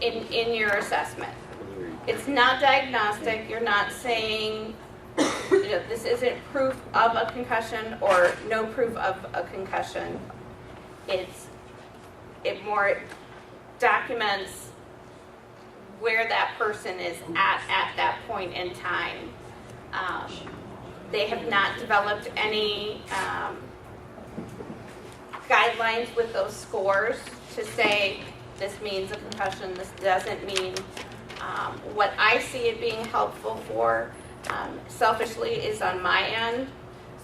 in your assessment. It's not diagnostic. You're not saying, you know, this isn't proof of a concussion or no proof of a concussion. It more documents where that person is at that point in time. They have not developed any guidelines with those scores to say this means a concussion, this doesn't mean. What I see it being helpful for, selfishly, is on my end.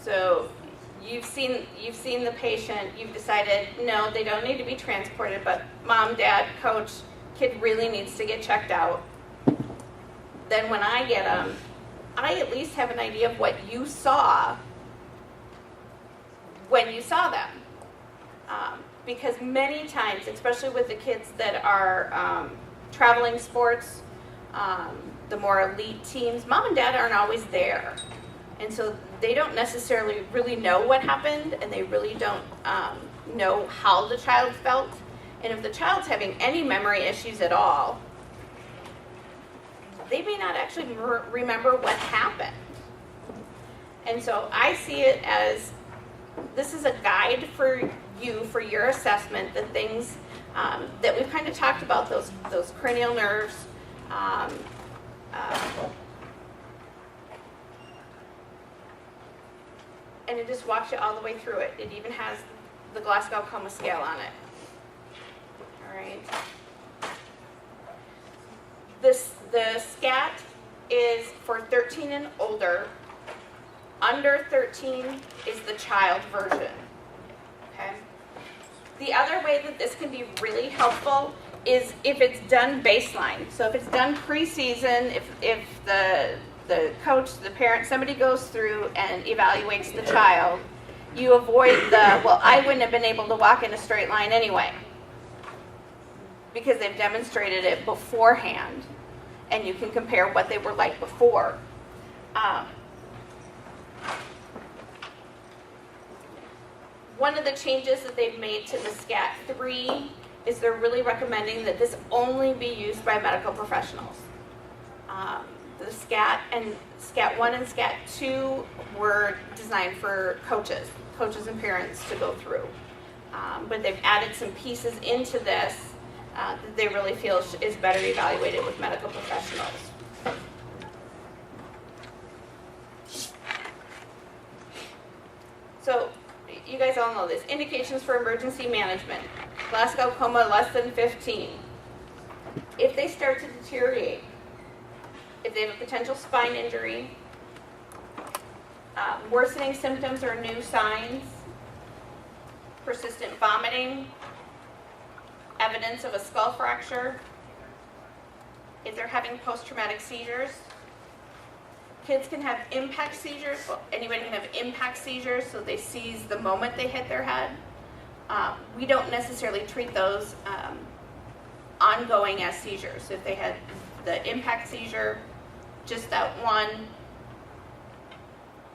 So you've seen the patient, you've decided, no, they don't need to be transported, but mom, dad, coach, kid really needs to get checked out. Then when I get them, I at least have an idea of what you saw when you saw them. Because many times, especially with the kids that are traveling sports, the more elite teams, mom and dad aren't always there. And so they don't necessarily really know what happened, and they really don't know how the child felt. And if the child's having any memory issues at all, they may not actually remember what happened. And so I see it as, this is a guide for you, for your assessment, the things that we've kind of talked about, those cranial nerves, and it just walks you all the way through it. It even has the Glasgow Coma Scale on it. All right. The SCAT is for 13 and older. Under 13 is the child version. Okay. The other way that this can be really helpful is if it's done baseline. So if it's done preseason, if the coach, the parent, somebody goes through and evaluates the child, you avoid the, well, I wouldn't have been able to walk in a straight line anyway, because they've demonstrated it beforehand, and you can compare what they were like before. One of the changes that they've made to the SCAT 3 is they're really recommending that this only be used by medical professionals. The SCAT 1 and SCAT 2 were designed for coaches and parents to go through. But they've added some pieces into this that they really feel is better evaluated with medical professionals. So you guys all know this. Indications for emergency management. Glasgow coma less than 15. If they start to deteriorate, if they have a potential spine injury, worsening symptoms or new signs, persistent vomiting, evidence of a skull fracture, if they're having post-traumatic seizures. Kids can have impact seizures. Well, anybody can have impact seizures, so they seize the moment they hit their head. We don't necessarily treat those ongoing as seizures. So if they had the impact seizure, just that one,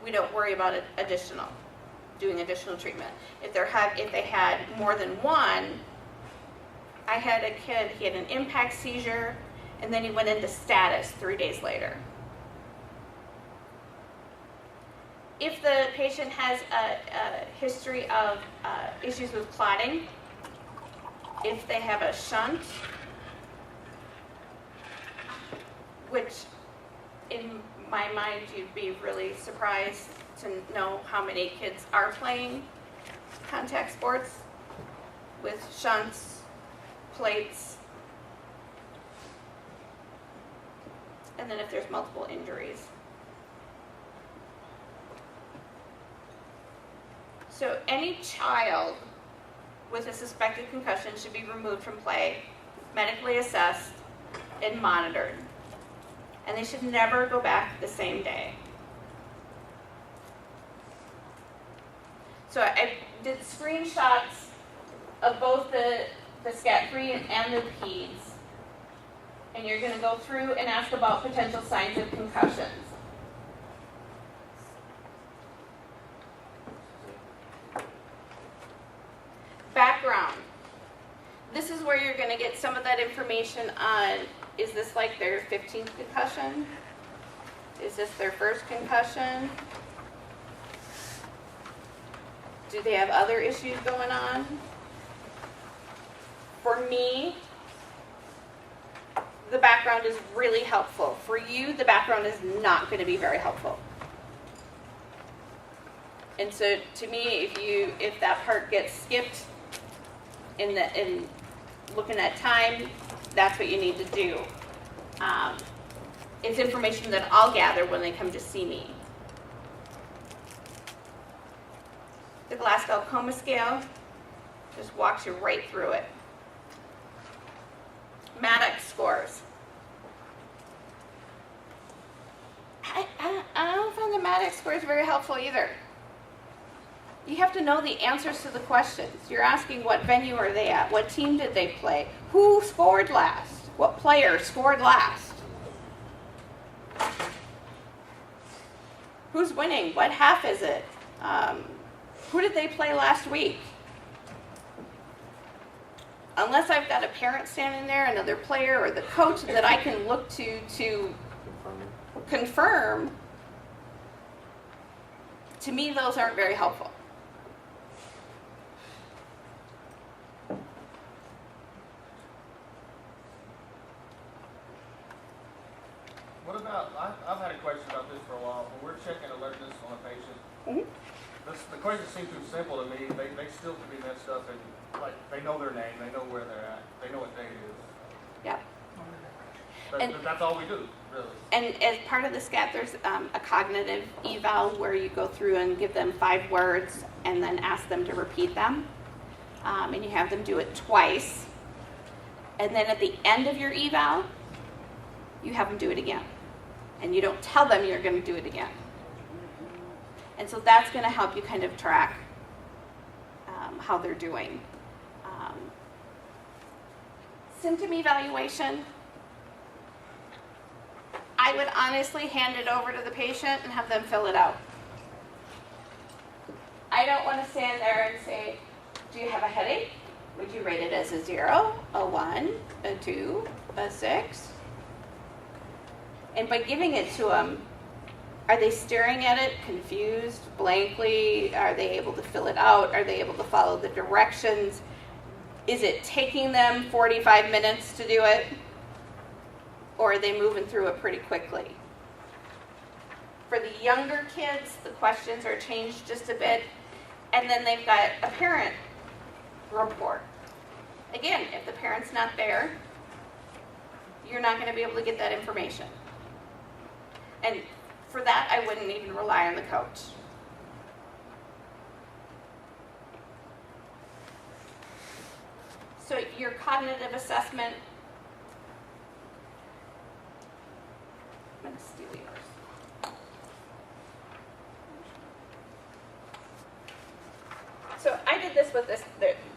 we don't worry about it doing additional treatment. If they had more than one, I had a kid, he had an impact seizure, and then he went into status 3 days later. If the patient has a history of issues with clotting, if they have a shunt, which in my mind you'd be really surprised to know how many kids are playing contact sports with shunts, plates, and then if there's multiple injuries. So any child with a suspected concussion should be removed from play, medically assessed, and monitored. And they should never go back the same day. So I did screenshots of both the SCAT 3 and the PEDS. And you're going to go through and ask about potential signs of concussions. Background. This is where you're going to get some of that information on, is this like their 15th concussion? Is this their first concussion? Do they have other issues going on? For me, the background is really helpful. For you, the background is not going to be very helpful. And so, to me, if that part gets skipped in looking at time, that's what you need to do. It's information that I'll gather when they come to see me. The Glasgow Coma Scale just walks you right through it. Maddox scores. I don't find the Maddox scores very helpful either. You have to know the answers to the questions. You're asking what venue are they at? What team did they play? Who scored last? What player scored last? Who's winning? What half is it? Who did they play last week? Unless I've got a parent standing there, another player, or the coach that I can look to confirm, to me those aren't very helpful. What about, I've had a question about this for a while. When we're checking alertness on a patient, the questions seem too simple to me. They still can be messed up, and like they know their name, they know where they're at, they know what day it is. Yeah. But that's all we do, really. And as part of the SCAT, there's a cognitive eval where you go through and give them 5 words and then ask them to repeat them. And you have them do it twice. And then at the end of your eval, you have them do it again. And you don't tell them you're going to do it again. And so that's going to help you kind of track how they're doing. Symptom evaluation. I would honestly hand it over to the patient and have them fill it out. I don't want to stand there and say, do you have a headache? Would you rate it as a 0, a 1, a 2, a 6? And by giving it to them, are they staring at it, confused, blankly? Are they able to fill it out? Are they able to follow the directions? Is it taking them 45 minutes to do it? Or are they moving through it pretty quickly? For the younger kids, the questions are changed just a bit. And then they've got a parent report. Again, if the parent's not there, you're not going to be able to get that information. And for that, I wouldn't even rely on the coach. So your cognitive assessment, I'm going to steal yours. So I did this with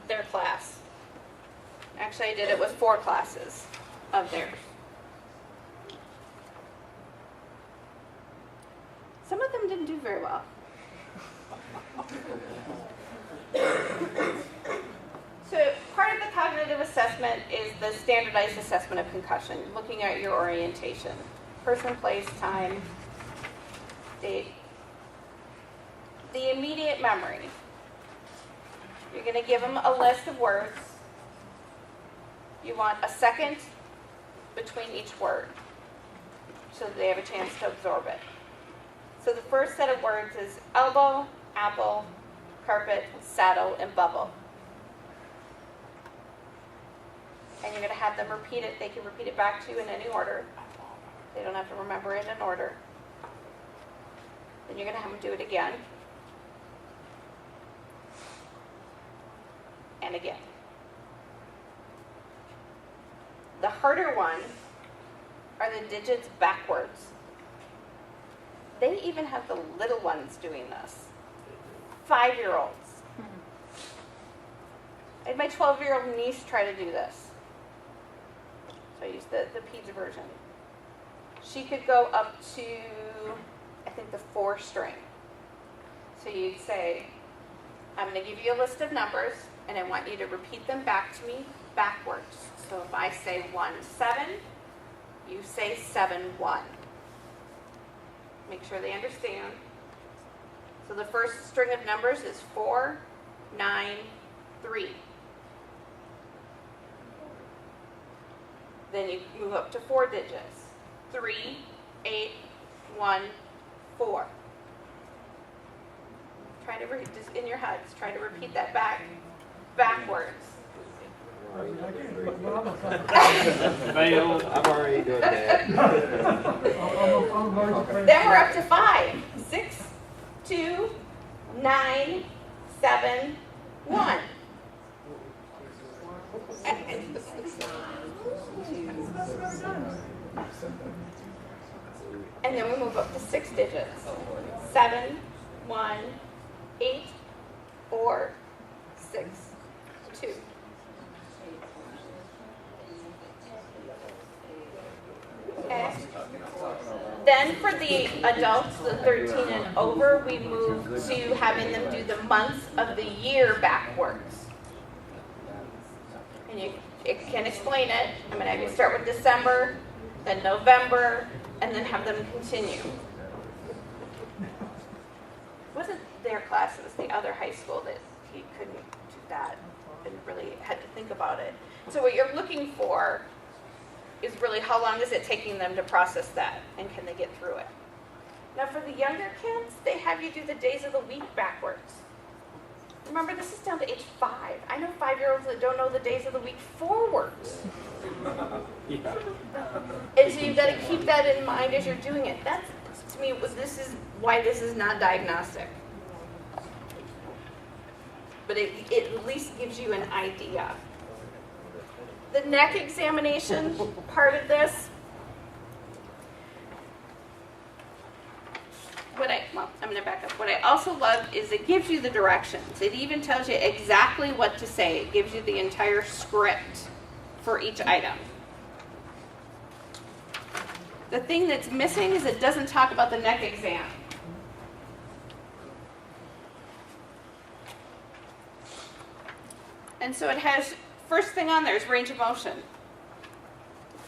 their class. Actually, I did it with 4 classes of theirs. Some of them didn't do very well. So part of the cognitive assessment is the standardized assessment of concussion, looking at your orientation. Person, place, time, date. The immediate memory. You're going to give them a list of words. You want a second between each word so that they have a chance to absorb it. So the first set of words is elbow, apple, carpet, saddle, and bubble. And you're going to have them repeat it. They can repeat it back to you in any order. They don't have to remember it in order. Then you're going to have them do it again. And again. The harder ones are the digits backwards. They even have the little ones doing this. 5-year-olds. I had my 12-year-old niece try to do this. So I used the peds version. She could go up to, I think, the 4 string. So you'd say, I'm going to give you a list of numbers, and I want you to repeat them back to me backwards. So if I say 1, 7, you say 7, 1. Make sure they understand. So the first string of numbers is 4, 9, 3. Then you move up to 4 digits. 3, 8, 1, 4. Try to just in your heads. Try to repeat that backwards. Failed. I'm already doing that. Then we're up to 5, 6, 2, 9, 7, 1. And then we move up to 6 digits. 7, 1, 8, 4, 6, 2. Okay. Then for the adults, the 13 and over, we move to having them do the months of the year backwards. And you can explain it. I'm going to have you start with December, then November, and then have them continue. It wasn't their class, it was the other high school that he couldn't do that and really had to think about it. So what you're looking for is really how long is it taking them to process that, and can they get through it. Now for the younger kids, they have you do the days of the week backwards. Remember, this is down to age 5. I know 5-year-olds that don't know the days of the week forwards. Yeah. And so you've got to keep that in mind as you're doing it. That's, to me, this is why this is not diagnostic. But it at least gives you an idea. The neck examination part of this, I'm going to back up. What I also love is it gives you the directions. It even tells you exactly what to say. It gives you the entire script for each item. The thing that's missing is it doesn't talk about the neck exam. And so it has, first thing on there is range of motion.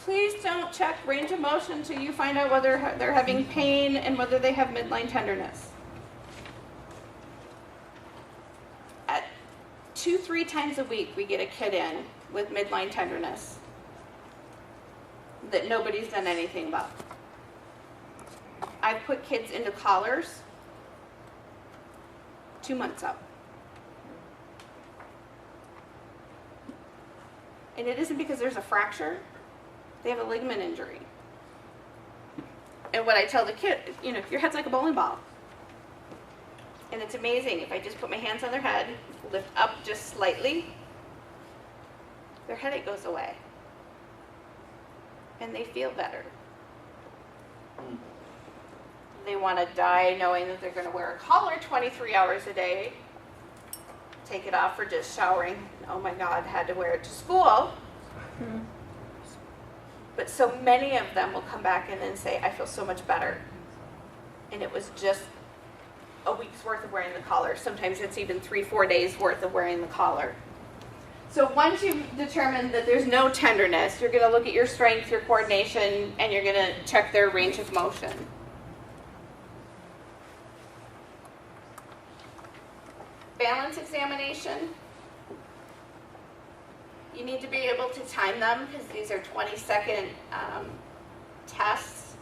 Please don't check range of motion until you find out whether they're having pain and whether they have midline tenderness. At 2-3 times a week, we get a kid in with midline tenderness that nobody's done anything about. I've put kids into collars 2 months out. And it isn't because there's a fracture. They have a ligament injury. And what I tell the kid, your head's like a bowling ball. And it's amazing. If I just put my hands on their head, lift up just slightly, their headache goes away. And they feel better. They want to die knowing that they're going to wear a collar 23 hours a day, take it off for just showering. Oh my God, had to wear it to school. But so many of them will come back in and say, I feel so much better. And it was just a week's worth of wearing the collar. Sometimes it's even 3-4 days worth of wearing the collar. So once you've determined that there's no tenderness, you're going to look at your strength, your coordination, and you're going to check their range of motion. Balance examination. You need to be able to time them because these are 20-second tests.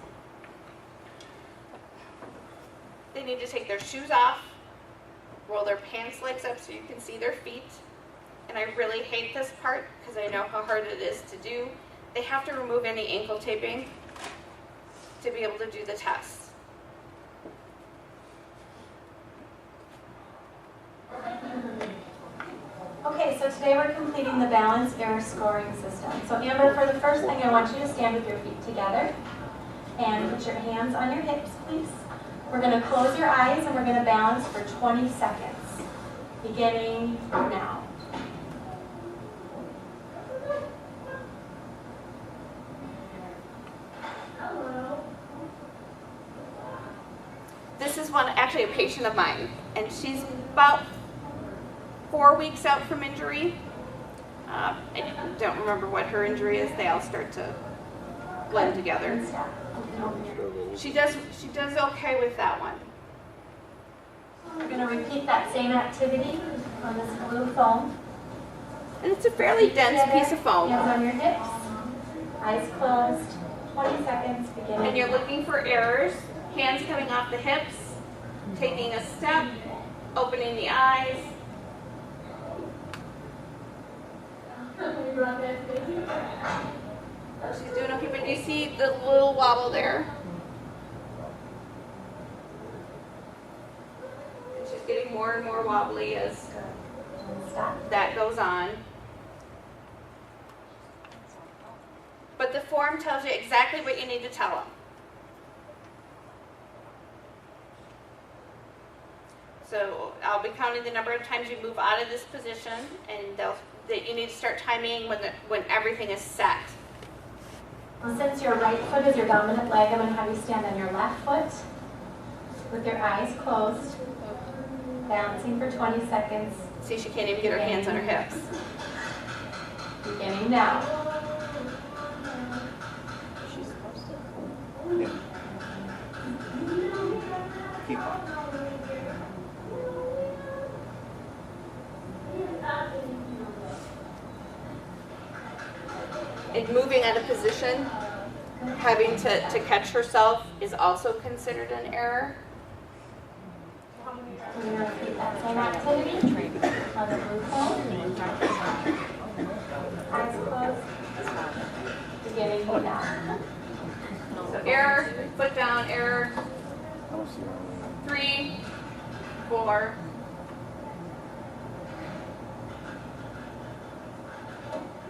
They need to take their shoes off, roll their pants legs up so you can see their feet. And I really hate this part because I know how hard it is to do. They have to remove any ankle taping to be able to do the tests. Okay, so today we're completing the balance error scoring system. So Amber, for the first thing, I want you to stand with your feet together and put your hands on your hips, please. We're going to close your eyes and we're going to balance for 20 seconds, beginning now. This is actually a patient of mine, and she's about 4 weeks out from injury. I don't remember what her injury is. They all start to blend together. And stop. She does okay with that one. We're going to repeat that same activity on this blue foam. And it's a fairly dense piece of foam. Hands on your hips, eyes closed, 20 seconds beginning. And you're looking for errors. Hands coming off the hips, taking a step, opening the eyes. She's doing okay, but do you see the little wobble there? And she's getting more and more wobbly as Stop. that goes on. But the form tells you exactly what you need to tell them. So I'll be counting the number of times you move out of this position, and that you need to start timing when everything is set. Well, since your right foot is your dominant leg, I'm going to have you stand on your left foot with your eyes closed, balancing for 20 seconds, See, she can't even get her hands on her hips. beginning now. Yeah. Keep on. And moving out of position, having to catch herself is also considered an error. We're going to repeat that same activity on the blue foam. Eyes closed, beginning now. So error, foot down, error. 3, 4.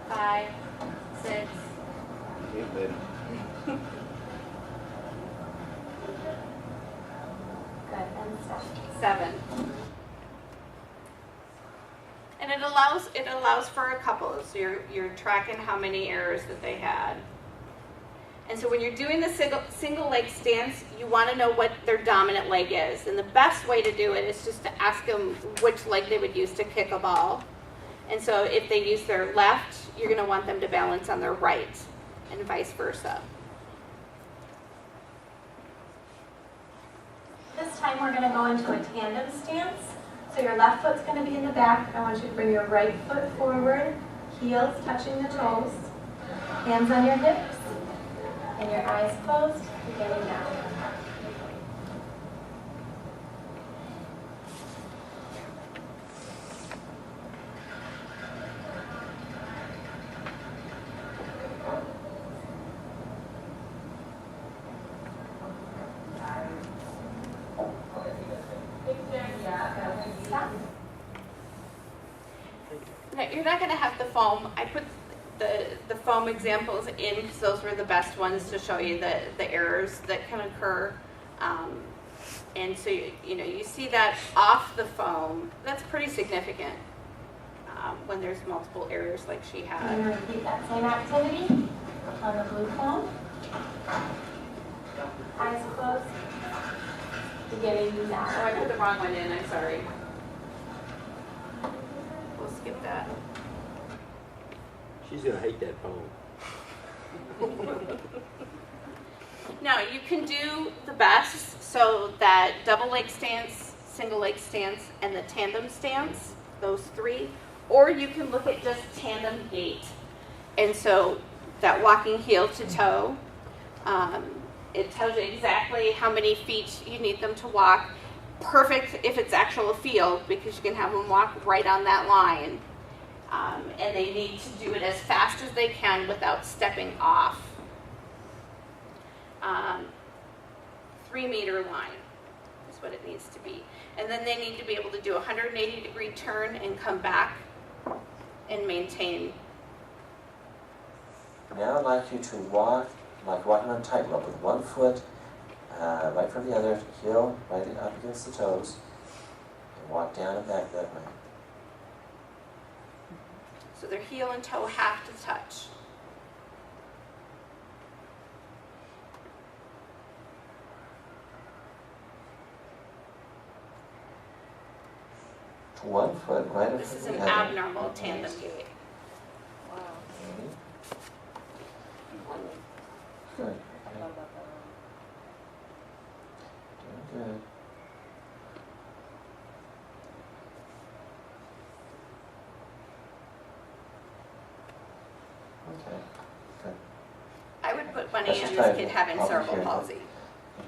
5, 6. Get better. Good, and stop. 7. And it allows for a couple, so you're tracking how many errors that they had. And so when you're doing the single leg stance, you want to know what their dominant leg is. And the best way to do it is just to ask them which leg they would use to kick a ball. And so if they use their left, you're going to want them to balance on their right, and vice versa. This time we're going to go into a tandem stance. So your left foot's going to be in the back. I want you to bring your right foot forward, heels touching the toes, hands on your hips, and your eyes closed, beginning now. Stop. Now, you're not going to have the foam. I put the foam examples in because those were the best ones to show you the errors that can occur. And so, you see that off the foam, that's pretty significant when there's multiple errors like she I'm had. going to repeat that same activity on the blue foam. Eyes closed, beginning Oh, now. I put the wrong one in. I'm sorry. We'll skip that. She's gonna hate that phone. Now, you can do the best, so that double leg stance, single leg stance, and the tandem stance, those 3, or you can look at just tandem gait. And so that walking heel to toe, it tells you exactly how many feet you need them to walk. Perfect if it's actual field, because you can have them walk right on that line. And they need to do it as fast as they can without stepping off. 3-meter line is what it needs to be. And then they need to be able to do a 180-degree turn and come back and maintain. Now I'd like you to walk like walking on a tightrope with one foot right from the other, heel right up against the toes, and walk down and back that way. So their heel and toe have to touch. One foot right in This is front an of the other. abnormal tandem gait. Good. Okay. Doing good. Okay. Good. I would put money Let's in just this try kid it having over cerebral here. palsy. You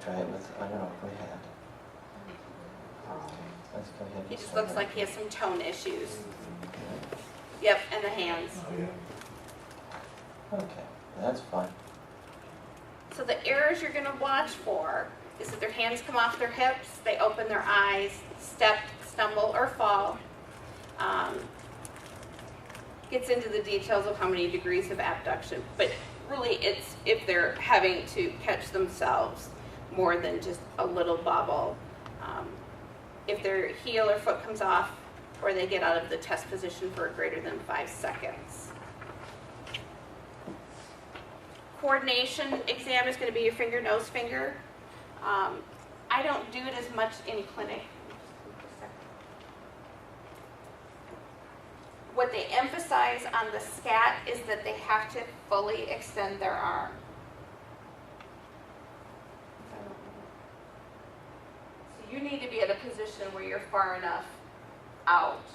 try it with, I don't know, go ahead. Let's go ahead. He and just start looks it. like he has some tone issues. Okay. Yep, and the hands. Okay, that's fine. So the errors you're gonna watch for is that their hands come off their hips, they open their eyes, step, stumble, or fall. Gets into the details of how many degrees of abduction, but really it's if they're having to catch themselves more than just a little bobble. If their heel or foot comes off, or they get out of the test position for greater than 5 seconds. Coordination exam is going to be your finger, nose, finger. I don't do it as much in clinic. What they emphasize on the SCAT is that they have to fully extend their arm. So you need to be at a position where you're far enough out.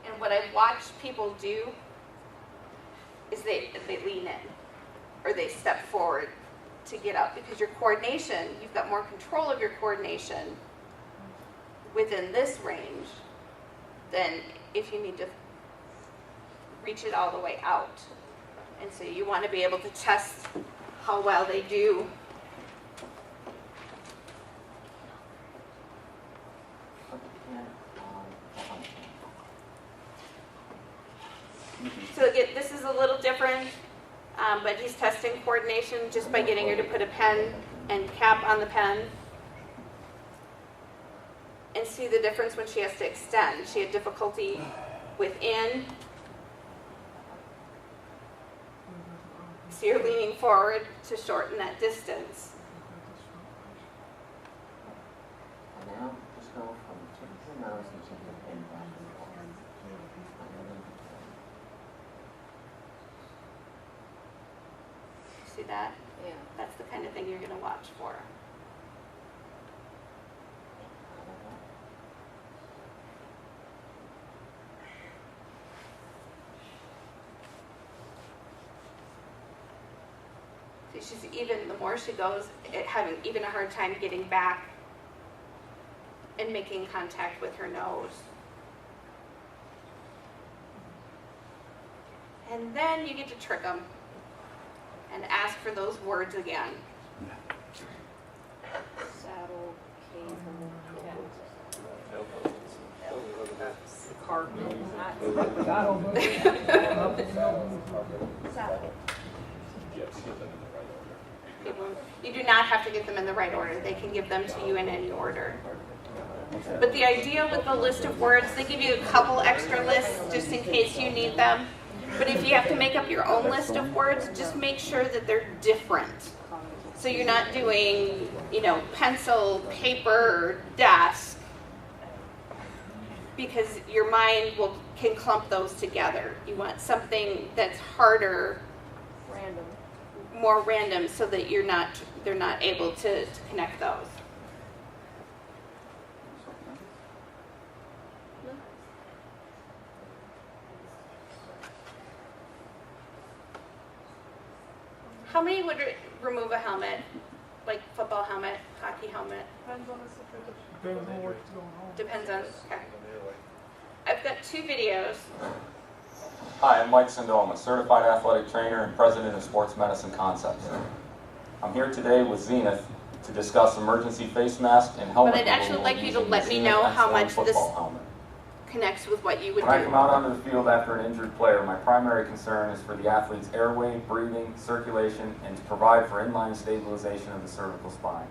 And what I've watched people do is they lean in or they step forward to get up, because your coordination, you've got more control of your coordination within this range than if you need to reach it all the way out. And so you want to be able to test how well they do. So again, this is a little different, but he's testing coordination just by getting her to put a pen and cap on the pen. And see the difference when she has to extend. She had difficulty within. So you're leaning forward to shorten that distance. And now, just go from the tip of your nose and tip of your pen back and forth. See that? Yeah. That's the kind of thing you're going to watch for. See, she's even, the more she goes, having even a hard time getting back and making contact with her nose. And then you get to trick them and ask for those words again. Saddle, cable, cardinal, saddle. You do not have to get them in the right order. They can give them to you in any order. But the idea with the list of words, they give you a couple extra lists just in case you need them. But if you have to make up your own list of words, just make sure that they're different. So you're not doing, pencil, paper, desk, because your mind can clump those together. You want something that's harder, Random. more random, so that they're not able to connect those. How many would remove a helmet, like football helmet, hockey helmet? Depends on the situation. Depends on what's going on. Depends on, okay. I've got 2 videos. Hi, I'm Mike Sindel. I'm a certified athletic trainer and president of Sports Medicine Concepts. I'm here today with Zenith to discuss emergency face mask and helmet. But I'd actually removal like you to using let the me Zenith know how X1 much this football helmet. connects with what you would When I come do. out onto the field after an injured player, my primary concern is for the athlete's airway, breathing, circulation, and to provide for inline stabilization of the cervical spine.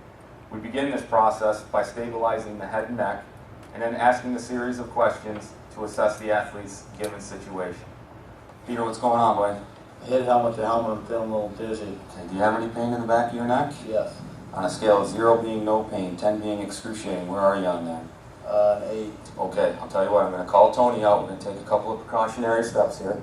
We begin this process by stabilizing the head and neck, and then asking a series of questions to assess the athlete's given situation. Peter, what's going on, bud? Hit helmet to helmet, I'm feeling a little dizzy. Okay, do you have any pain in the back of your neck? Yes. On a scale of 0 being no pain, 10 being excruciating, where are you on that? An 8. Okay, I'll tell you what, I'm going to call Tony out. We're going to take a couple of precautionary steps here.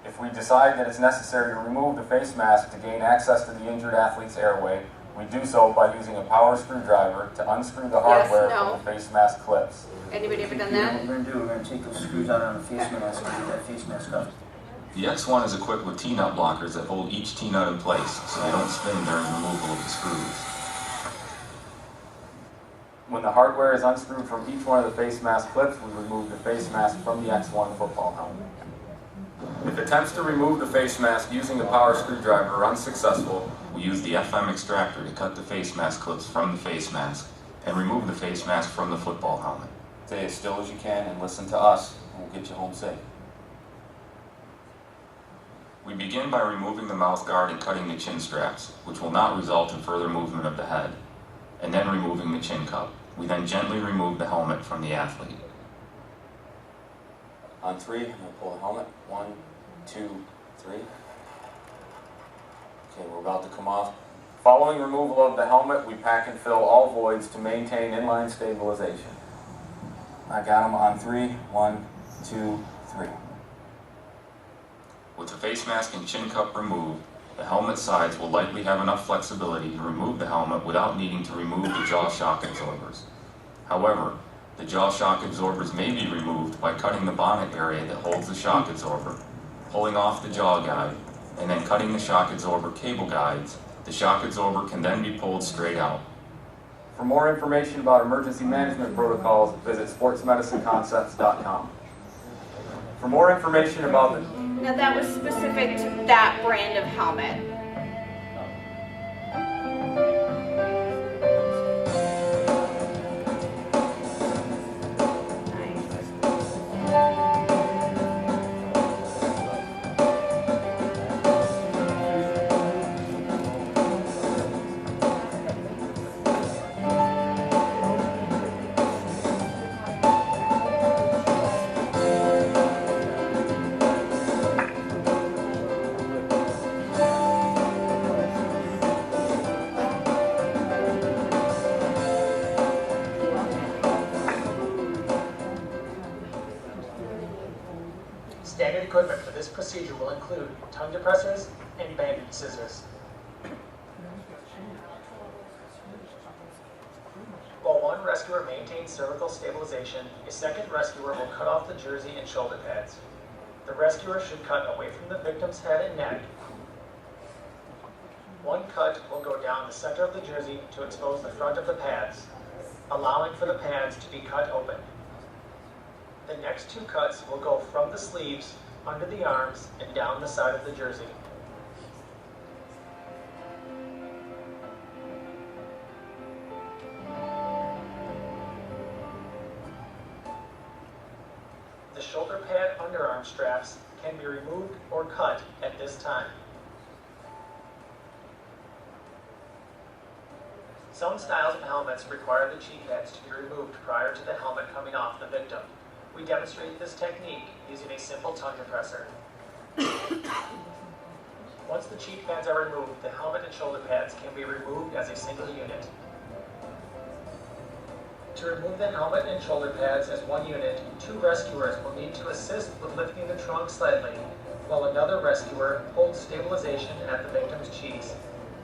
If If we decide that it's necessary to remove the face mask to gain access to the injured athlete's airway, we do so by using a power screwdriver to unscrew the hardware no. from the face mask clips. Anybody ever done What that? we're gonna do, we're gonna take those screws out on the face mask and get that face mask up. The X1 is equipped with T-nut blockers that hold each T-nut in place so they don't spin during removal of the screws. When the hardware is unscrewed from each one of the face mask clips, we remove the face mask from the X1 football helmet. If attempts to remove the face mask using a power screwdriver are unsuccessful, we use the FM extractor to cut the face mask clips from the face mask and remove the face mask from the football helmet. Stay as still as you can and listen to us, and we'll get you home safe. We begin by removing the mouth guard and cutting the chin straps, which will not result in further movement of the head, and then removing the chin cup. We then gently remove the helmet from the athlete. On 3, I'm gonna pull the helmet. 1, 2, 3. Okay, we're about to come off. Following removal of the helmet, we pack and fill all voids to maintain inline stabilization. I got them on 3. 1, 2, 3. With the face mask and chin cup removed, the helmet sides will likely have enough flexibility to remove the helmet without needing to remove the jaw shock absorbers. However, the jaw shock absorbers may be removed by cutting the bonnet area that holds the shock absorber, pulling off the jaw guide, and then cutting the shock absorber cable guides. The shock absorber can then be pulled straight out. For more information about emergency management protocols, visit sportsmedicineconcepts.com. For more information about the Now that was specific to that brand of helmet. Standard equipment for this procedure will include tongue depressors and bandage scissors. While one rescuer maintains cervical stabilization, a second rescuer will cut off the jersey and shoulder pads. The rescuer should cut away from the victim's head and neck. One cut will go down the center of the jersey to expose the front of the pads, allowing for the pads to be cut open. The next 2 cuts will go from the sleeves, under the arms, and down the side of the jersey. The shoulder pad underarm straps can be removed or cut at this time. Some styles of helmets require the cheek pads to be removed prior to the helmet coming off the victim. We demonstrate this technique using a simple tongue depressor. Once the cheek pads are removed, the helmet and shoulder pads can be removed as a single unit. To remove the helmet and shoulder pads as one unit, 2 rescuers will need to assist with lifting the trunk slightly, while another rescuer holds stabilization at the victim's cheeks.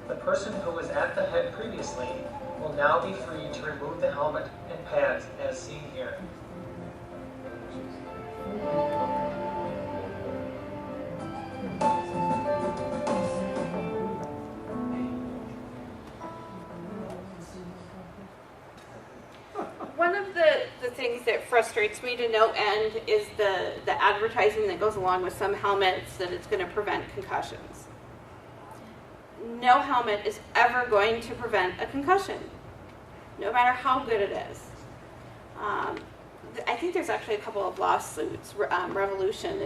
The person who was at the head previously will now be free to remove the helmet and pads as seen here. One of the things that frustrates me to no end is the advertising that goes along with some helmets that it's going to prevent concussions. No helmet is ever going to prevent a concussion, no matter how good it is. I think there's actually a couple of lawsuits. Revolution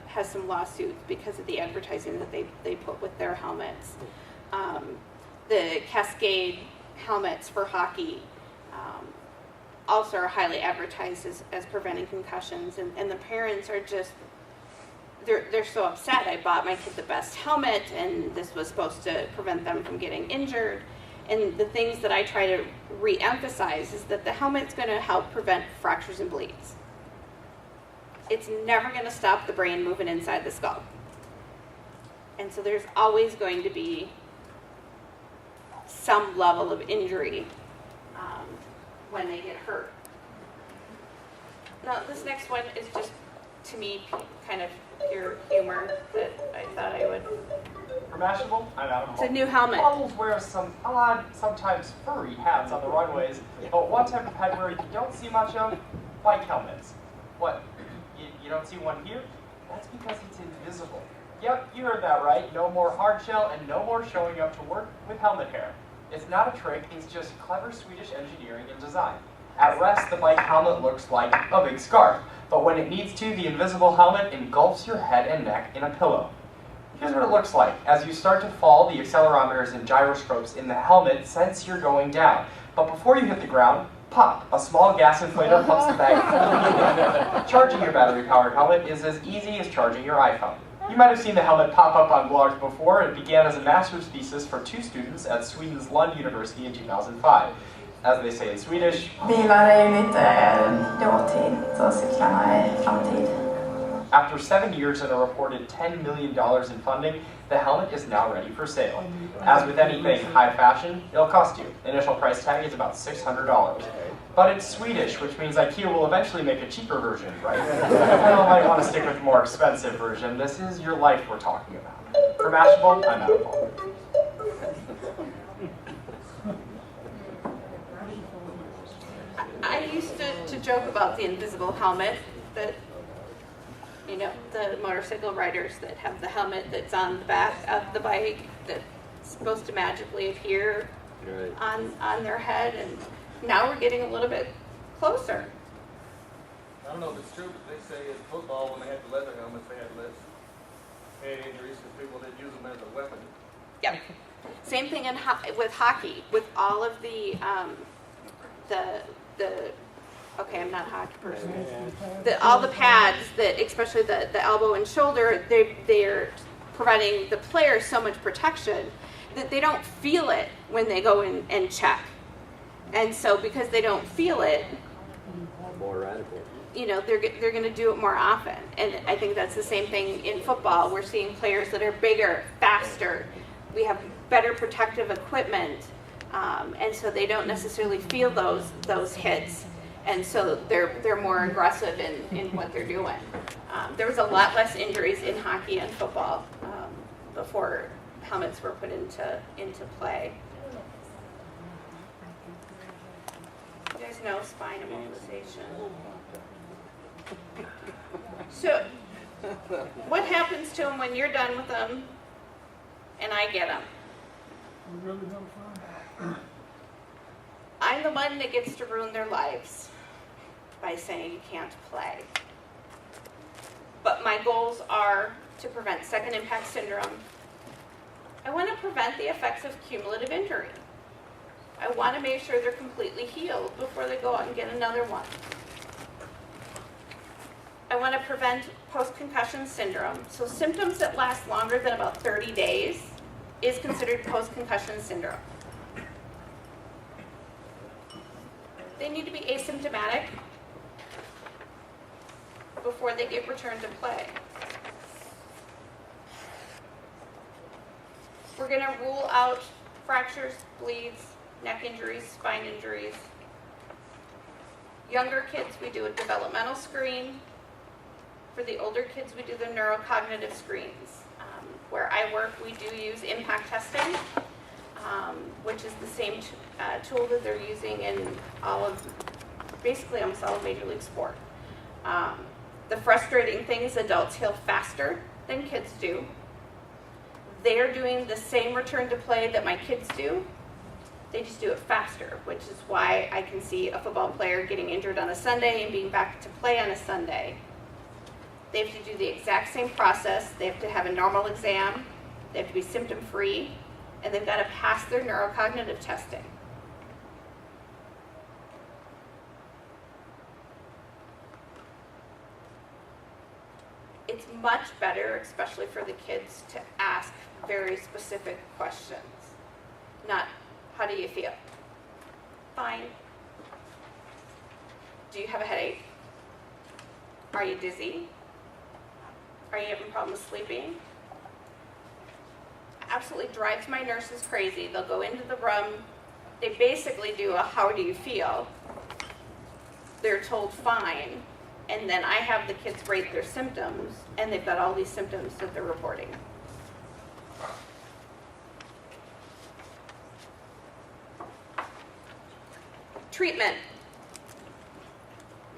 has some lawsuits because of the advertising that they put with their helmets. The Cascade helmets for hockey also are highly advertised as preventing concussions, and the parents are just, they're so upset. I bought my kid the best helmet, and this was supposed to prevent them from getting injured. And the things that I try to re-emphasize is that the helmet's going to help prevent fractures and bleeds. it's never going to stop the brain moving inside the skull. And so there's always going to be some level of injury when they get hurt. Now, this next one is just, to me, kind of pure humor that I thought I would. For Mashable, I'm Adam. It's a new helmet. Models wear some odd, sometimes furry hats on the runways, but one type of headwear you don't see much of, bike helmets. What, you don't see one here? That's because it's invisible. Yep, you heard that right. No more hard shell and no more showing up to work with helmet hair. It's not a trick, it's just clever Swedish engineering and design. At rest, the bike helmet looks like a big scarf, but when it needs to, the invisible helmet engulfs your head and neck in a pillow. Here's what it looks like. As you start to fall, the accelerometers and gyroscopes in the helmet sense you're going down. But before you hit the ground, pop! A small gas inflator pumps the bag. Charging your battery-powered helmet is as easy as charging your iPhone. You might have seen the helmet pop up on blogs before. It began as a master's thesis for 2 students at Sweden's Lund University in 2005. As they say in Swedish, bilar är ju lite dåtid, så cyklarna är framtid. After 7 years and a reported $10 million in funding, the helmet is now ready for sale. As with anything high fashion, it'll cost you. Initial price tag is about $600. But it's Swedish, which means IKEA will eventually make a cheaper version, right? Well, might want to stick with a more expensive version. This is your life we're talking about. For Mashable, I'm Adam. I used to joke about the invisible helmet, that, you know, the motorcycle riders that have the helmet that's on the back of the bike that's supposed to magically appear on their head, and now we're getting a little bit closer. I don't know if it's true, but they say in football when they had the leather helmets, they had less head injuries because people didn't use them as a weapon. Yep. Same thing with hockey, with all of the okay, I'm not a hockey person. All the pads that, especially the elbow and shoulder, they're providing the player so much protection that they don't feel it when they go in and check. And so because they don't feel it, More radical. you know, they're going to do it more often. And I think that's the same thing in football. We're seeing players that are bigger, faster. We have better protective equipment, and so they don't necessarily feel those hits. And so they're more aggressive in what they're doing. There was a lot less injuries in hockey and football before helmets were put into play. You guys know spine immobilization. So, what happens to them when you're done with them and I get them? I'm the one that gets to ruin their lives by saying you can't play. But my goals are to prevent second impact syndrome. I want to prevent the effects of cumulative injury. I want to make sure they're completely healed before they go out and get another one. I want to prevent post-concussion syndrome. So symptoms that last longer than about 30 days is considered post-concussion syndrome. They need to be asymptomatic before they get returned to play. We're going to rule out fractures, bleeds, neck injuries, spine injuries. Younger kids, we do a developmental screen. For the older kids, we do the neurocognitive screens. Where I work, we do use impact testing, which is the same tool that they're using in basically almost all of Major League sport. The frustrating thing is adults heal faster than kids do. They're doing the same return to play that my kids do. They just do it faster, which is why I can see a football player getting injured on a Sunday and being back to play on a Sunday. They have to do the exact same process. They have to have a normal exam. They have to be symptom-free, and they've got to pass their neurocognitive testing. It's much better, especially for the kids, to ask very specific questions. Not, how do you feel? Fine. Do you have a headache? Are you dizzy? Are you having problems sleeping? Absolutely drives my nurses crazy. They'll go into the room. They basically do a how do you feel? They're told fine. And then I have the kids rate their symptoms, and they've got all these symptoms that they're reporting. Treatment.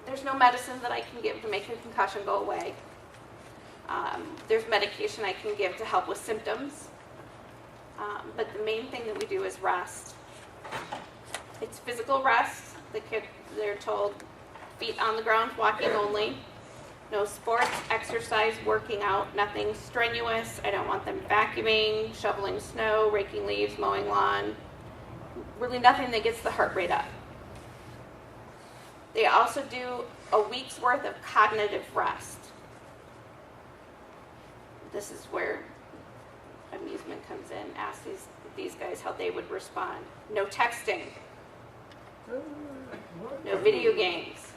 There's no medicine that I can give to make a concussion go away. There's medication I can give to help with symptoms. But the main thing that we do is rest. It's physical rest. They're told feet on the ground, walking only. No sports, exercise, working out, nothing strenuous. I don't want them vacuuming, shoveling snow, raking leaves, mowing lawn. Really nothing that gets the heart rate up. They also do a week's worth of cognitive rest. This is where amusement comes in. Ask these guys how they would respond. No texting. No video games.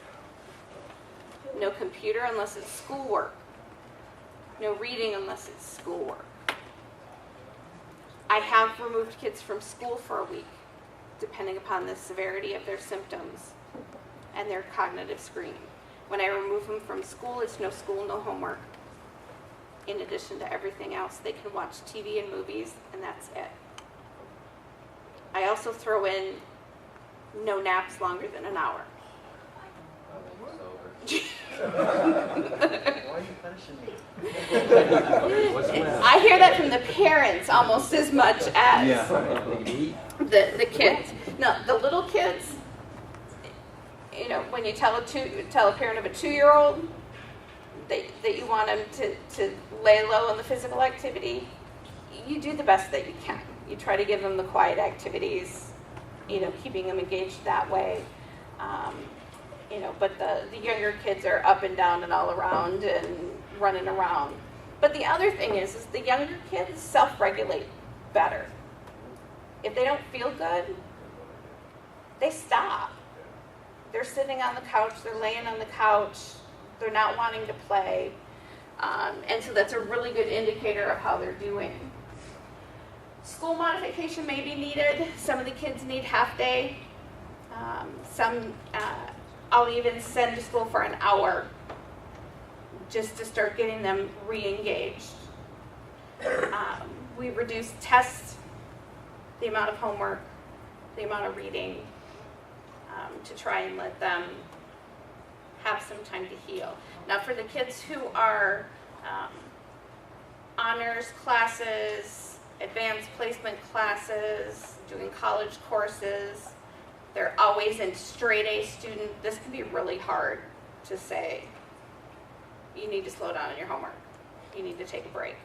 No computer unless it's schoolwork. No reading unless it's schoolwork. I have removed kids from school for a week, depending upon the severity of their symptoms and their cognitive screen. When I remove them from school, it's no school, no homework. In addition to everything else, they can watch TV and movies, and that's it. I also throw in no naps longer than an hour. Why are you punishing me? I hear that from the parents almost as much as the kids. No, the little kids, you know, when you tell a parent of a 2-year-old that you want them to lay low on the physical activity, you do the best that you can. You try to give them the quiet activities, you know, keeping them engaged that way. You know, but the younger kids are up and down and all around and running around. But the other thing is the younger kids self-regulate better. If they don't feel good, they stop. They're sitting on the couch, they're laying on the couch, they're not wanting to play. And so that's a really good indicator of how they're doing. School modification may be needed. Some of the kids need half day. Some I'll even send to school for an hour just to start getting them re-engaged. We reduce tests, the amount of homework, the amount of reading, to try and let them have some time to heal. Now for the kids who are honors classes, advanced placement classes, doing college courses, they're always in straight A student, this can be really hard to say, you need to slow down on your homework. You need to take a break.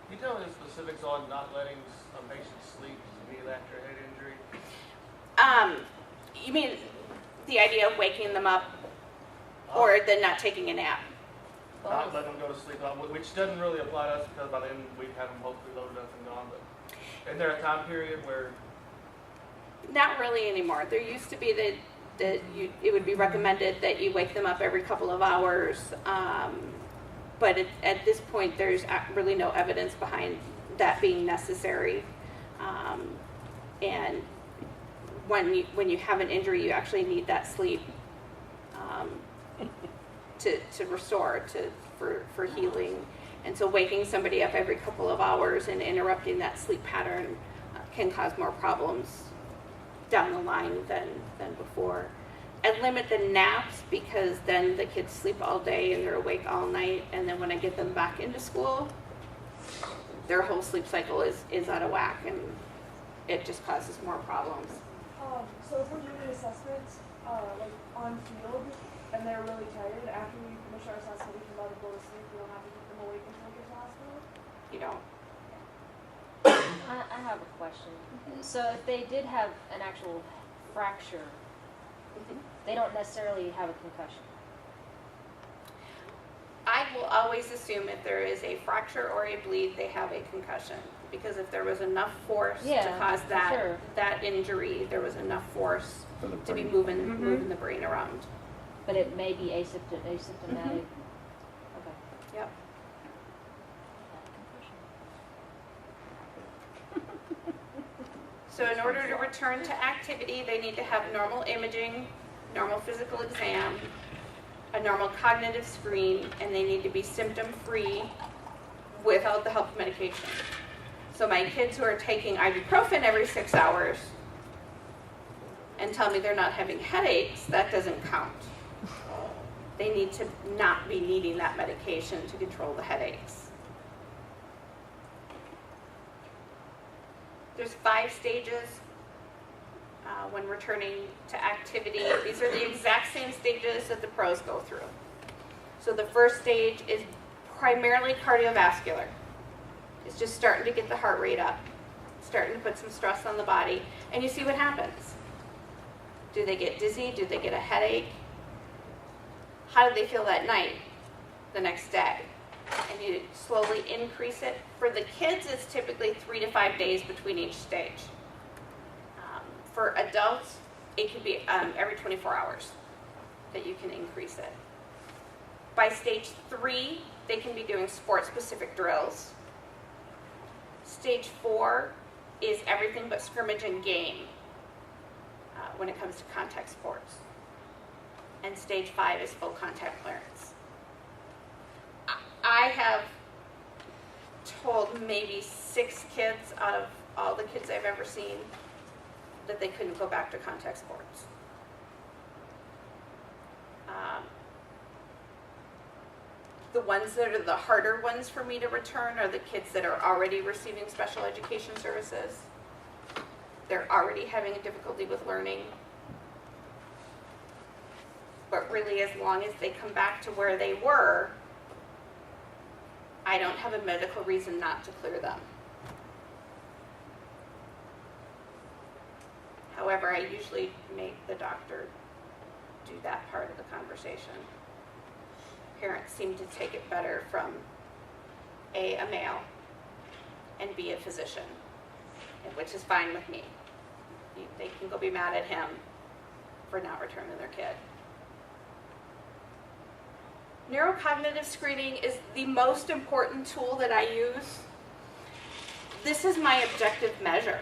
Can you tell me the specifics on not letting a patient sleep immediately after a head injury? You mean the idea of waking them up or the not taking a nap? Not letting them go to sleep, which doesn't really apply to us because by then we have them hopefully loaded up and gone. But isn't there a time period where? Not really anymore. There used to be that it would be recommended that you wake them up every couple of hours, but at this point there's really no evidence behind that being necessary. And when you have an injury, you actually need that sleep to restore for healing. And so waking somebody up every couple of hours and interrupting that sleep pattern can cause more problems down the line than before. I limit the naps because then the kids sleep all day and they're awake all night, and then when I get them back into school, their whole sleep cycle is out of whack, and it just causes more problems. So if we're doing assessments like on field and they're really tired, after we finish our assessment we can let them go to sleep. We don't have to keep them awake until we get to the hospital? You don't. I have a question. So if they did have an actual fracture, they don't necessarily have a concussion. I will always assume if there is a fracture or a bleed, they have a concussion. Because if there was enough force to cause that injury, there was enough force to be moving the brain around. But it may be asymptomatic. Okay. Yep. So in order to return to activity, they need to have normal imaging, normal physical exam, a normal cognitive screen, and they need to be symptom-free without the help of medication. So my kids who are taking ibuprofen every 6 hours and tell me they're not having headaches, that doesn't count. They need to not be needing that medication to control the headaches. There's 5 stages when returning to activity. These are the exact same stages that the pros go through. So the first stage is primarily cardiovascular. It's just starting to get the heart rate up, starting to put some stress on the body, and you see what happens. Do they get dizzy? Do they get a headache? How do they feel that night, the next day? And you slowly increase it. For the kids, it's typically 3 to 5 days between each stage. For adults, it could be every 24 hours that you can increase it. By stage 3, they can be doing sport-specific drills. Stage 4 is everything but scrimmage and game when it comes to contact sports. And stage 5 is full contact clearance. I have told maybe 6 kids out of all the kids I've ever seen that they couldn't go back to contact sports. The ones that are the harder ones for me to return are the kids that are already receiving special education services. They're already having a difficulty with learning. But really, as long as they come back to where they were, I don't have a medical reason not to clear them. However, I usually make the doctor do that part of the conversation. Parents seem to take it better from A male, and B, a physician, which is fine with me. They can go be mad at him for not returning their kid. Neurocognitive screening is the most important tool that I use. This is my objective measure.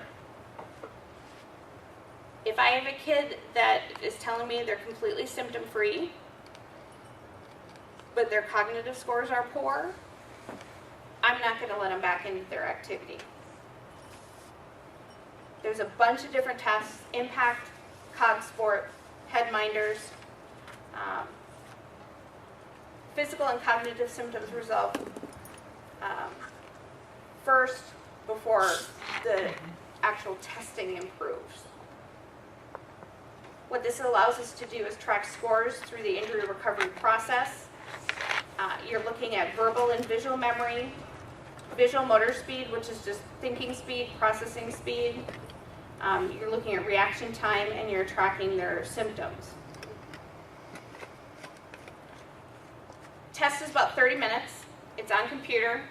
If I have a kid that is telling me they're completely symptom-free, but their cognitive scores are poor, I'm not going to let them back into their activity. There's a bunch of different tests: impact, cog sport, head minders. Physical and cognitive symptoms resolve first before the actual testing improves. What this allows us to do is track scores through the injury recovery process. You're looking at verbal and visual memory, visual motor speed, which is just thinking speed, processing speed. You're looking at reaction time, and you're tracking their symptoms. Test is about 30 minutes. It's on computer.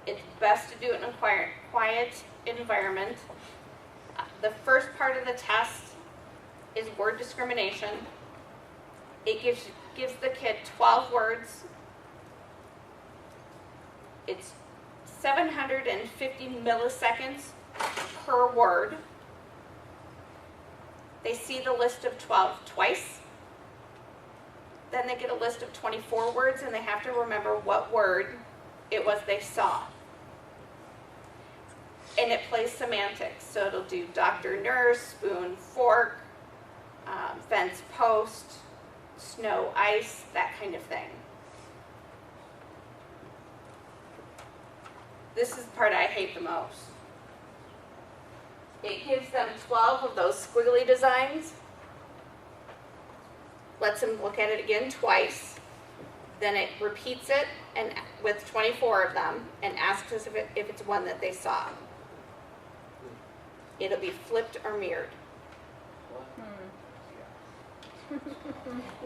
It's best to do it in a quiet environment. The first part of the test is word discrimination. It gives the kid 12 words. It's 750 milliseconds per word. They see the list of 12 twice. Then they get a list of 24 words, and they have to remember what word it was they saw. And it plays semantics, so it'll do doctor, nurse, spoon, fork, fence, post, snow, ice, that kind of thing. This is the part I hate the most. It gives them 12 of those squiggly designs, lets them look at it again twice, then it repeats it and with 24 of them and asks us if it's one that they saw. It'll be flipped or mirrored.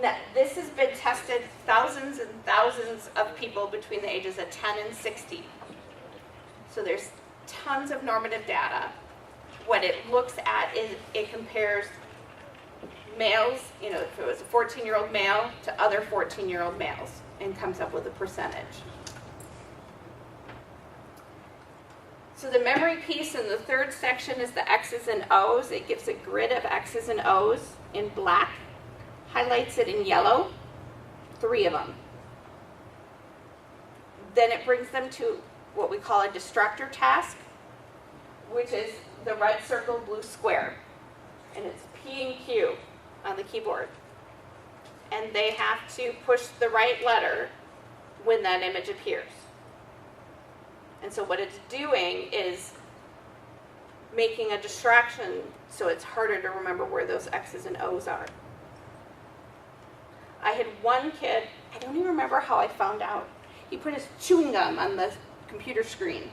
Now, this has been tested thousands and thousands of people between the ages of 10 and 60. So there's tons of normative data. What it looks at is it compares males, if it was a 14-year-old male to other 14-year-old males, and comes up with a percentage. So the memory piece in the third section is the X's and O's. It gives a grid of X's and O's in black, highlights it in yellow, 3 of them. Then it brings them to what we call a distractor task, which is the red circle, blue square. And it's P and Q on the keyboard. And they have to push the right letter when that image appears. And so what it's doing is making a distraction so it's harder to remember where those X's and O's are. I had one kid, I don't even remember how I found out. He put his chewing gum on the computer screen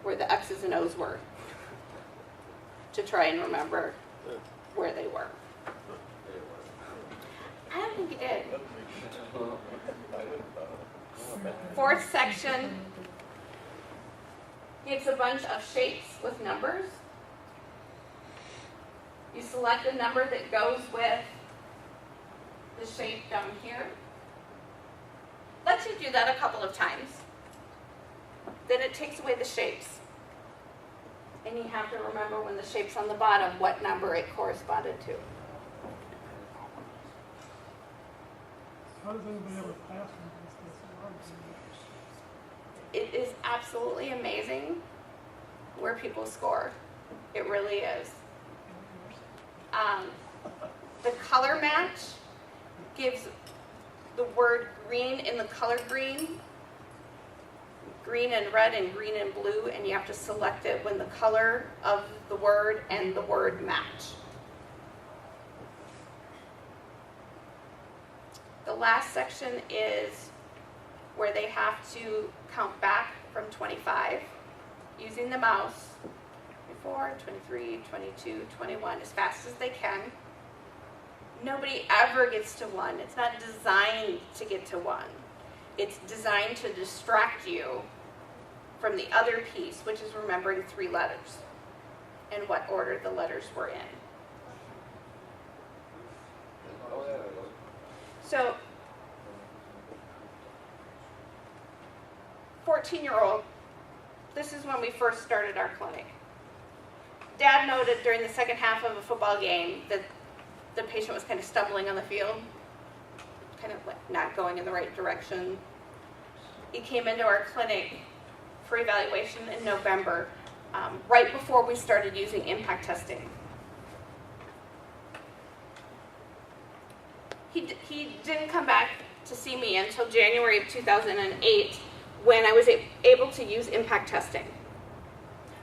where the X's and O's were to try and remember where they were. I don't think he did. Fourth section gives a bunch of shapes with numbers. You select a number that goes with the shape down here. Lets you do that a couple of times. Then it takes away the shapes. And you have to remember when the shape's on the bottom, what number it corresponded to. How does anybody ever pass them? It is absolutely amazing where people score. It really is. The color match gives the word green in the color green and red and green and blue, and you have to select it when the color of the word and the word match. The last section is where they have to count back from 25 using the mouse, 24, 23, 22, 21, as fast as they can. Nobody ever gets to 1. It's not designed to get to 1. It's designed to distract you from the other piece, which is remembering 3 letters and what order the letters were in. So, 14-year-old, this is when we first started our clinic. Dad noted during the second half of a football game that the patient was kind of stumbling on the field, kind of like not going in the right direction. He came into our clinic for evaluation in November, right before we started using impact testing. He didn't come back to see me until January of 2008 when I was able to use impact testing.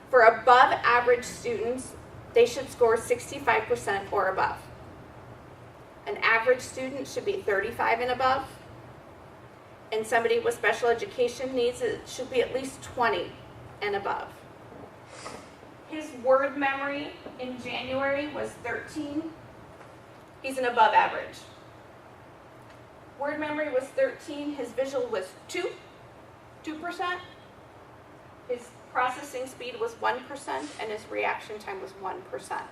For above average students, they should score 65% or above. An average student should be 35 and above, and somebody with special education needs should be at least 20 and above. His word memory in January was 13. He's an above average. Word memory was 13. His visual was 2%. His processing speed was 1%, and his reaction time was 1%.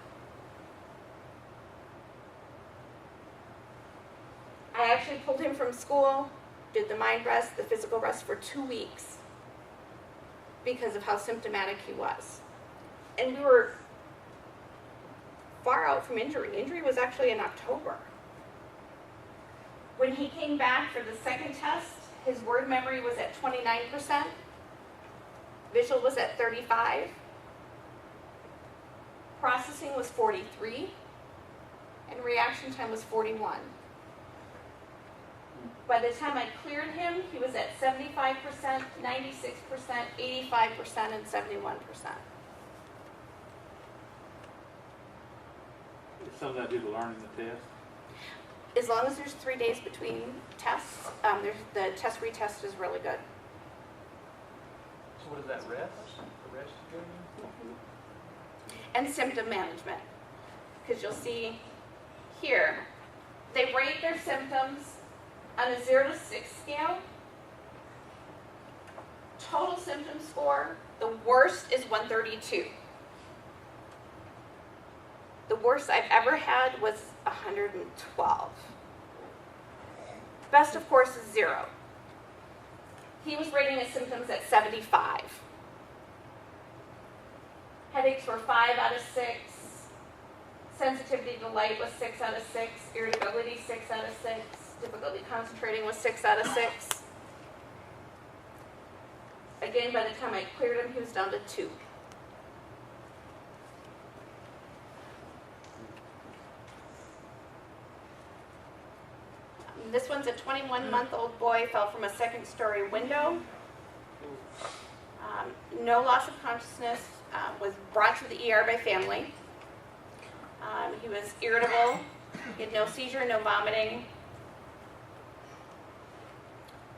I actually pulled him from school, did the mind rest, the physical rest for 2 weeks because of how symptomatic he was. And we were far out from injury. Injury was actually in October. When he came back for the second test, his word memory was at 29%, visual was at 35%, processing was 43%, and reaction time was 41%. By the time I cleared him, he was at 75%, 96%, 85%, and 71%. Is some of that due to learning the test? As long as there's 3 days between tests, the test retest is really good. So what is that, rest? The rest is good? And symptom management. Because you'll see here, they rate their symptoms on a 0 to 6 scale. Total symptom score, the worst is 132. The worst I've ever had was 112. Best, of course, is 0. He was rating his symptoms at 75. Headaches were 5 out of 6. Sensitivity to light was 6 out of 6. Irritability, 6 out of 6. Difficulty concentrating was 6 out of 6. Again, by the time I cleared him, he was down to 2. This one's a 21-month-old boy, fell from a second-story window. No loss of consciousness, was brought to the ER by family. He was irritable, he had no seizure, no vomiting.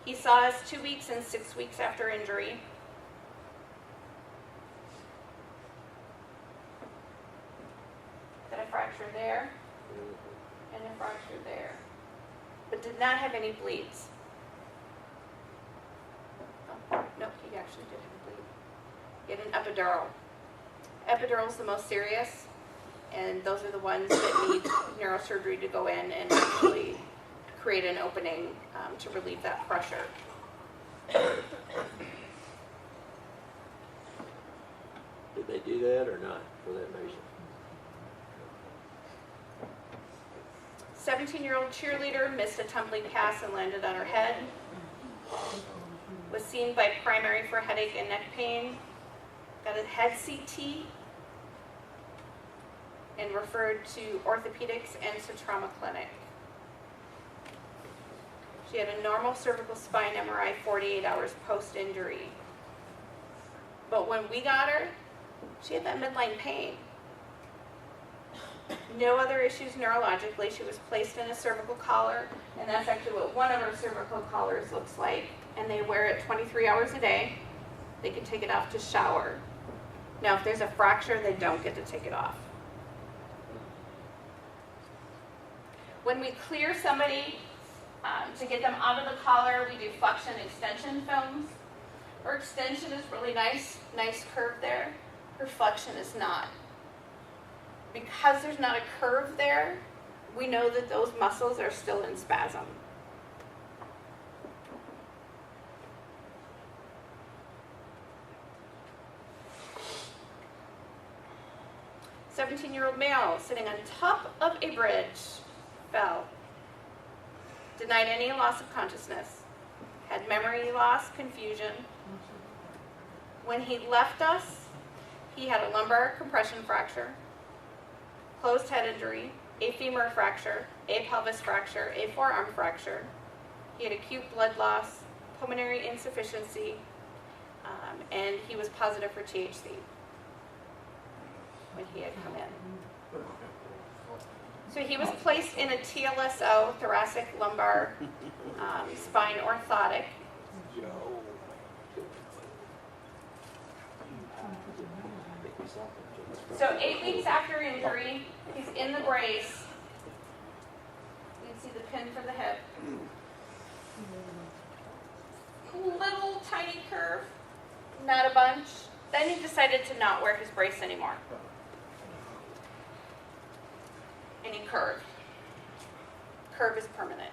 He saw us 2 weeks and 6 weeks after injury. Got a fracture there, and a fracture there, but did not have any bleeds. Oh, no, he actually did have a bleed. He had an epidural. Epidural is the most serious, and those are the ones that need neurosurgery to go in and actually create an opening to relieve that pressure. Did they do that or not for that patient? 17-year-old cheerleader missed a tumbling pass and landed on her head. Was seen by primary for headache and neck pain. Got a head CT and referred to orthopedics and to trauma clinic. She had a normal cervical spine MRI 48 hours post-injury. But when we got her, she had that midline pain. No other issues neurologically. She was placed in a cervical collar, and that's actually what one of our cervical collars looks like. And they wear it 23 hours a day. They can take it off to shower. Now, if there's a fracture, they don't get to take it off. When we clear somebody to get them out of the collar, we do flexion extension films. Her extension is really nice curve there. Her flexion is not. Because there's not a curve there, we know that those muscles are still in spasm. A 17-year-old male sitting on top of a bridge fell. Denied any loss of consciousness. Had memory loss, confusion. When he left us, he had a lumbar compression fracture, closed head injury, a femur fracture, a pelvis fracture, a forearm fracture. He had acute blood loss, pulmonary insufficiency, and he was positive for THC when he had come in. So he was placed in a TLSO, thoracic lumbar spine orthotic. So 8 weeks after injury, he's in the brace. You can see the pin for the hip. Little tiny curve, not a bunch. Then he decided to not wear his brace anymore. And he curved. Curve is permanent.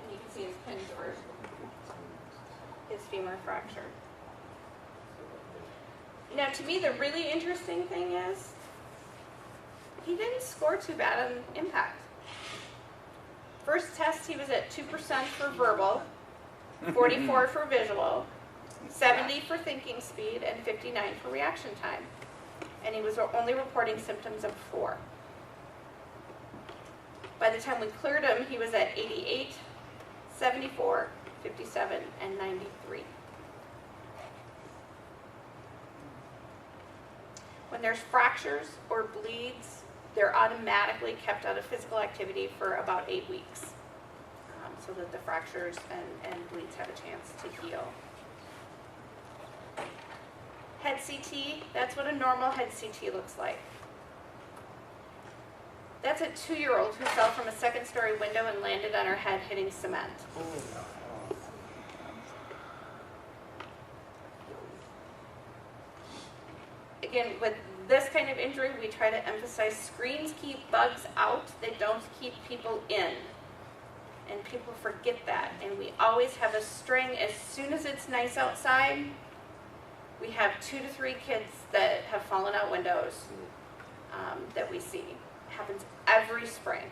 And you can see his pins for his femur fracture. Now, to me, the really interesting thing is he didn't score too bad on impact. First test, he was at 2% for verbal, 44 for visual, 70 for thinking speed, and 59 for reaction time. And he was only reporting symptoms of 4. By the time we cleared him, he was at 88, 74, 57, and 93. When there's fractures or bleeds, they're automatically kept out of physical activity for about 8 weeks so that the fractures and bleeds have a chance to heal. Head CT, that's what a normal head CT looks like. That's a 2-year-old who fell from a second-story window and landed on her head hitting cement. again, with this kind of injury, we try to emphasize screens keep bugs out, they don't keep people in. And people forget that. And we always have a string. As soon as it's nice outside, we have 2 to 3 kids that have fallen out windows that we see. It happens every spring.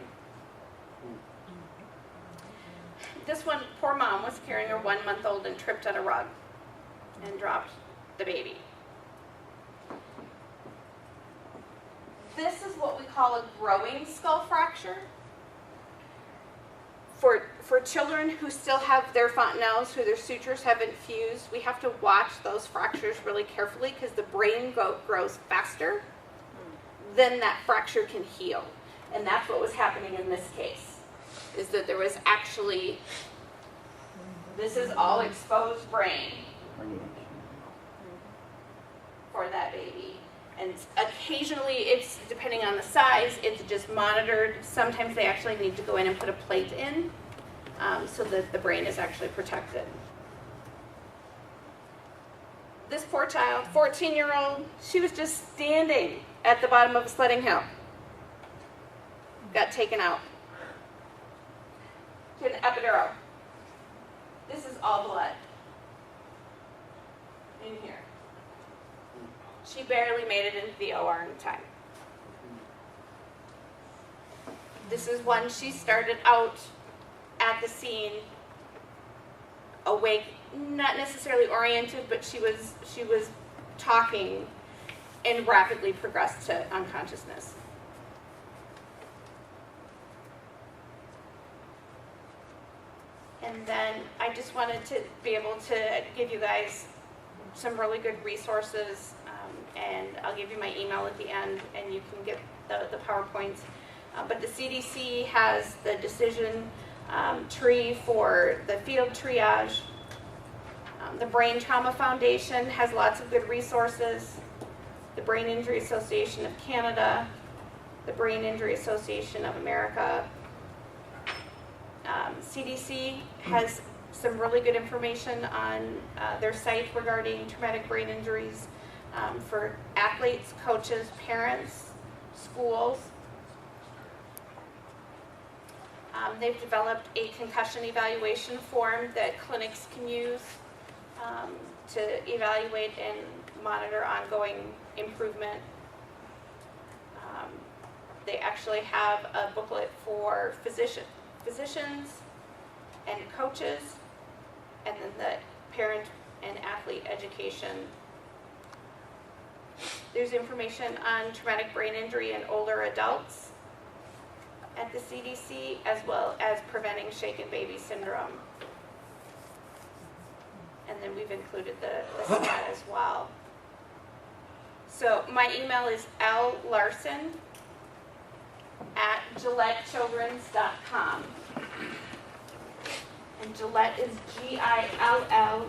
This one, poor mom was carrying her 1-month-old and tripped on a rug and dropped the baby. This is what we call a growing skull fracture. For children who still have their fontanelles, who their sutures haven't fused, we have to watch those fractures really carefully because the brain grows faster than that fracture can heal. And that's what was happening in this case, is that there was actually, this is all exposed brain for that baby. And occasionally, it's depending on the size, it's just monitored. Sometimes they actually need to go in and put a plate in so that the brain is actually protected. This poor child, 14-year-old, she was just standing at the bottom of a sledding hill. Got taken out. She had an epidural. This is all blood in here. She barely made it into the OR in time. This is when she started out at the scene, awake, not necessarily oriented, but she was talking and rapidly progressed to unconsciousness. And then I just wanted to be able to give you guys some really good resources, and I'll give you my email at the end, and you can get the PowerPoints. But the CDC has the decision tree for the field triage. The Brain Trauma Foundation has lots of good resources. The Brain Injury Association of Canada, the Brain Injury Association of America. CDC has some really good information on their site regarding traumatic brain injuries for athletes, coaches, parents, schools. They've developed a concussion evaluation form that clinics can use to evaluate and monitor ongoing improvement. They actually have a booklet for physicians and coaches, and then the parent and athlete education. There's information on traumatic brain injury in older adults at the CDC, as well as preventing shaken baby syndrome. And then we've included the SCAT as well. So my email is llarson@gilletteChildren's.com. And Gillette is GILLETTE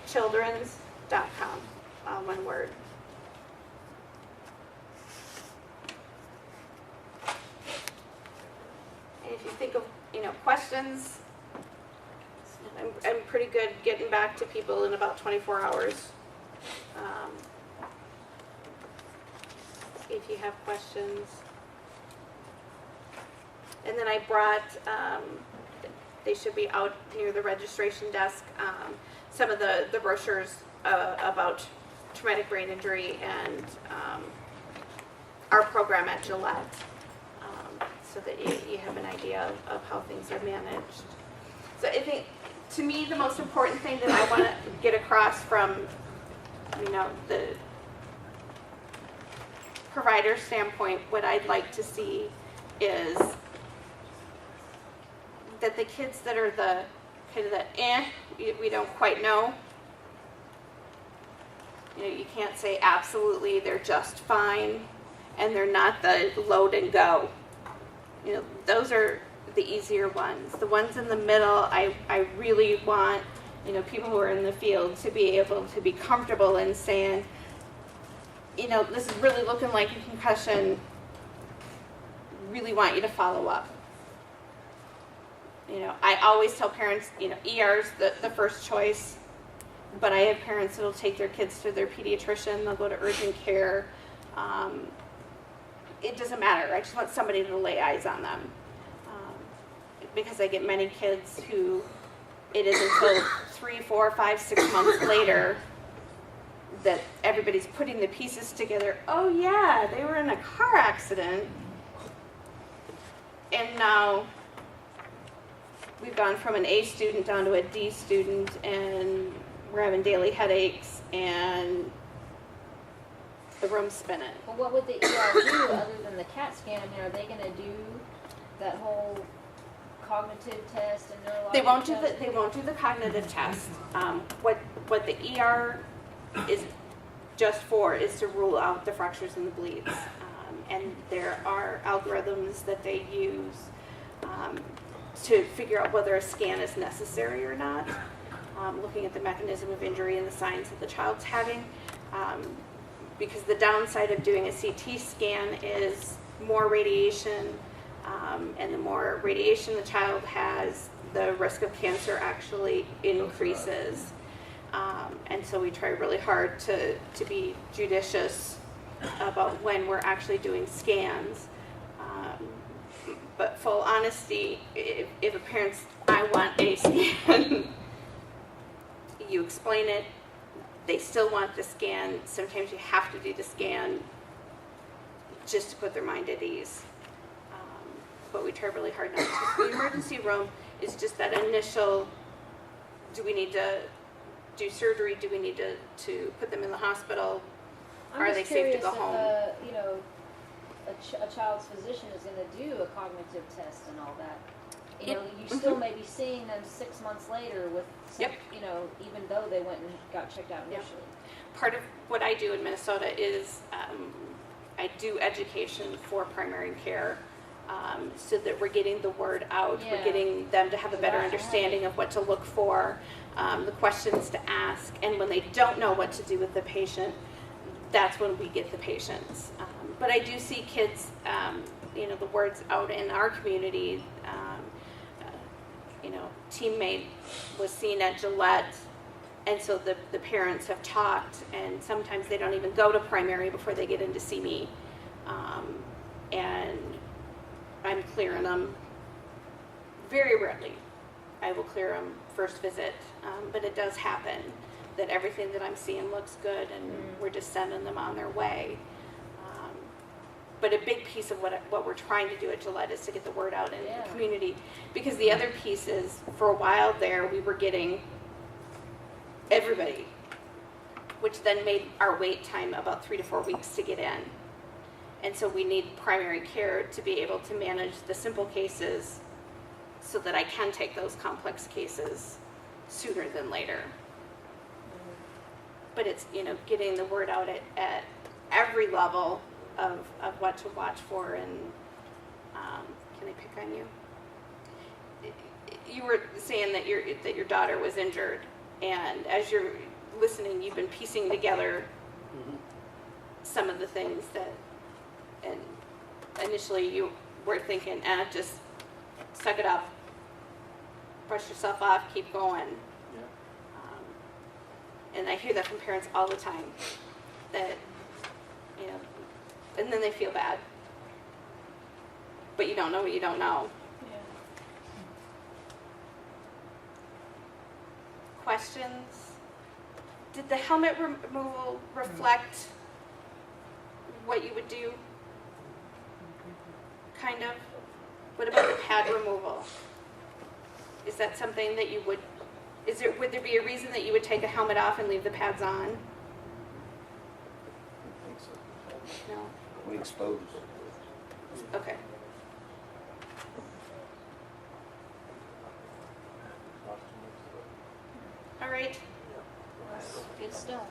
children's.com, one word. And if you think of, questions, I'm pretty good getting back to people in about 24 hours. If you have questions. And then I brought, they should be out near the registration desk, some of the brochures about traumatic brain injury and our program at Gillette, so that you have an idea of how things are managed. So I think, to me, the most important thing that I want to get across from, the provider standpoint, what I'd like to see is that the kids that are the kind of we don't quite know, you can't say absolutely they're just fine, and they're not the load and go. Those are the easier ones. The ones in the middle, I really want, people who are in the field to be able to be comfortable in saying, this is really looking like a concussion. Really want you to follow up. I always tell parents, ER's the first choice. But I have parents that'll take their kids to their pediatrician, they'll go to urgent care. It doesn't matter, I just want somebody to lay eyes on them. Because I get many kids who, it is until 3, 4, 5, 6 months later that everybody's putting the pieces together. Oh yeah, they were in a car accident. And now we've gone from an A student down to a D student, and we're having daily headaches and the room's spinning. Well, what would the ER do other than the CAT scan? I mean, are they gonna do that whole cognitive test and neurological They won't do test? they won't do the cognitive test. What the ER is just for is to rule out the fractures and the bleeds. And there are algorithms that they use to figure out whether a scan is necessary or not, looking at the mechanism of injury and the signs that the child's having. Because the downside of doing a CT scan is more radiation, and the more radiation the child has, the risk of cancer actually increases. And so we try really hard to be judicious about when we're actually doing scans. But full honesty, if a parent's, I want a scan, you explain it, they still want the scan. Sometimes you have to do the scan just to put their mind at ease. But we try really hard not to. The emergency room is just that initial, do we need to do surgery? Do we need to put them in the hospital? Are they safe to go home? You know, a child's physician is going to do a cognitive test and all that. You know, you still may be seeing them 6 months later with, some, you know, even though they went and got checked out initially. Part of what I do in Minnesota is I do education for primary care, so that we're getting the word out. Yeah. We're getting them to have a better understanding of what to look for, the questions to ask, and when they don't know what to do with the patient, that's when we get the patients. But I do see kids, you know, the word's out in our community. You know, teammate was seen at Gillette, and so the parents have talked, and sometimes they don't even go to primary before they get in to see me. And I'm clearing them very rarely. I will clear them first visit, but it does happen that everything that I'm seeing looks good, and we're just sending them on their way. But a big piece of what we're trying to do at Gillette is to get the word out in the community, because the other piece is, for a while there, we were getting everybody, which then made our wait time about 3 to 4 weeks to get in. And so we need primary care to be able to manage the simple cases so that I can take those complex cases sooner than later. But it's, you know, getting the word out at every level of what to watch for. And can I pick on you? You were saying that your daughter was injured, and as you're listening, you've been piecing together some of the things that, and initially you were thinking, just suck it up, brush yourself off, keep going. And I hear that from parents all the time, that, you know, and then they feel bad. But you don't know what you don't know. Yeah. Questions? Did the helmet removal reflect what you would do? Kind of? What about the pad removal? Is that something that you would, would there be a reason that you would take a helmet off and leave the pads on? No? We expose. Okay. All right. Good stuff.